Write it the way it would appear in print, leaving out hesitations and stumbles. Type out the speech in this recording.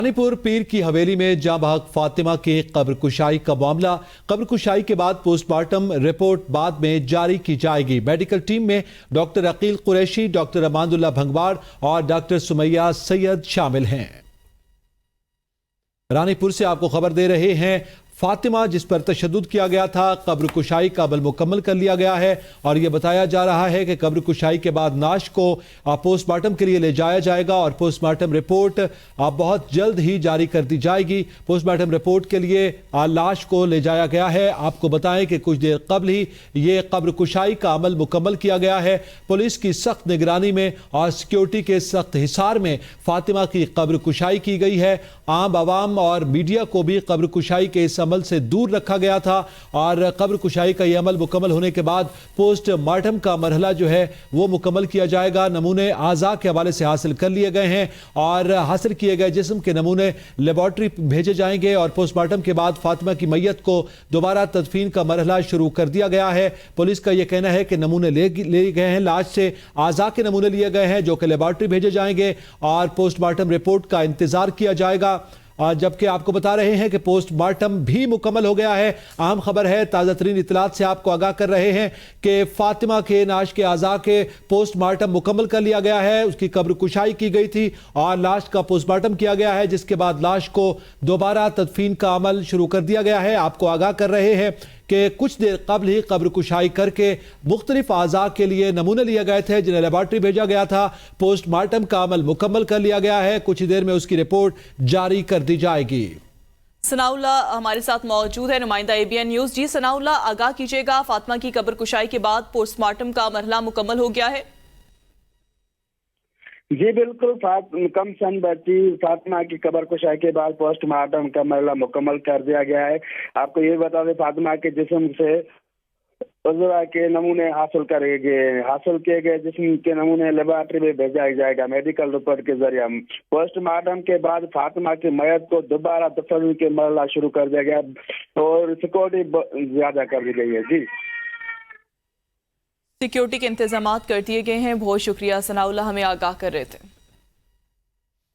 रानीपुर पीर की हवेली में जाँ बहक फातिमा की कब्र कुशाई का मामला। कब्र कुशाई के बाद पोस्टमार्टम रिपोर्ट बाद में जारी की जाएगी। मेडिकल टीम में डॉक्टर अकील कुरैशी, डॉक्टर अमानुल्लाह भंगवाड़ और डॉक्टर सुमैया सैयद शामिल हैं। रानीपुर से आपको खबर दे रहे हैं, फातिमा जिस पर तशद्दुद किया गया था, कब्र कुशाई का अमल मुकम्मल कर लिया गया है और यह बताया जा रहा है कि कब्र कुशाई के बाद नाश को पोस्टमार्टम के लिए ले जाया जाएगा और पोस्टमार्टम रिपोर्ट बहुत जल्द ही जारी कर दी जाएगी। पोस्टमार्टम रिपोर्ट के लिए लाश को ले जाया गया है। आपको बताएं कि कुछ देर कबल ही ये कब्र कुशाई का अमल मुकम्मल किया गया है। पुलिस की सख्त निगरानी में और सिक्योरिटी के सख्त हिसार में फातिमा की कब्र कुशाई की गई है। आम आवाम और मीडिया को भी कब्र कुशाई के इस अमल से दूर रखा गया था और कब्र कुशाई का यह अमल मुकम्मल होने के बाद पोस्टमार्टम का मरहला जो है वो मुकम्मल किया जाएगा। नमूने आज़ा के हवाले से हासिल कर लिए गए हैं और हासिल किए गए जिस्म के नमूने लेबॉर्ट्री भेजे जाएंगे और पोस्टमार्टम के बाद फातिमा की मैयत को दोबारा तदफीन का मरहला शुरू कर दिया गया है। पुलिस का यह कहना है कि नमूने ले गए हैं, लाश से आज़ा के नमूने लिए गए हैं जो कि लेबॉर्ट्री भेजे जाएंगे और पोस्टमार्टम रिपोर्ट का इंतजार किया जाएगा। जबकि आपको बता रहे हैं कि पोस्टमार्टम भी मुकम्मल हो गया है। अहम खबर है, ताज़ा तरीन इतलात से आपको आगाह कर रहे हैं कि फातिमा के नाश के आज़ा के पोस्टमार्टम मुकम्मल कर लिया गया है। उसकी कब्र कुशाई की गई थी और लाश का पोस्टमार्टम किया गया है, जिसके बाद लाश को दोबारा तदफीन का अमल शुरू कर दिया गया है। आपको आगाह कर रहे हैं कि कुछ देर कबल ही कब्र कुशाई करके मुख्तलिफ आज़ा के लिए नमूने लिए गए थे जिन्हें लेबॉर्ट्री भेजा गया था। पोस्टमार्टम का अमल मुकम्मल कर लिया गया है। कुछ ही देर में उसकी रिपोर्ट जारी कर दी जाएगी। सनाउल्लाह हमारे साथ मौजूद है, नुमाइंदा ABN न्यूज़। जी सनाउल्लाह, आगाह कीजिएगा, फातिमा की कब्र कुशाई के बाद पोस्टमार्टम का मरहला मुकम्मल हो गया है? जी बिल्कुल, कम सन बच्ची फातिमा की कब्र कुशाई के बाद पोस्टमार्टम का मरहला मुकम्मल कर दिया गया है। आपको ये बता दें, फातिमा के जिस्म से उज़्वा के नमूने हासिल किए गए जिस्म के नमूने लेबॉर्ट्री में भेजा जाएगा मेडिकल रिपोर्ट के जरिए। पोस्टमार्टम के बाद फातिमा की मैयत को दोबारा दफन के मरहला शुरू कर दिया गया और सिक्योरिटी ज्यादा कर दी गई है। जी, सिक्योरिटी के इंतजाम कर दिए गए हैं। बहुत शुक्रिया सनाउल्लाह, हमें आगाह कर रहे थे।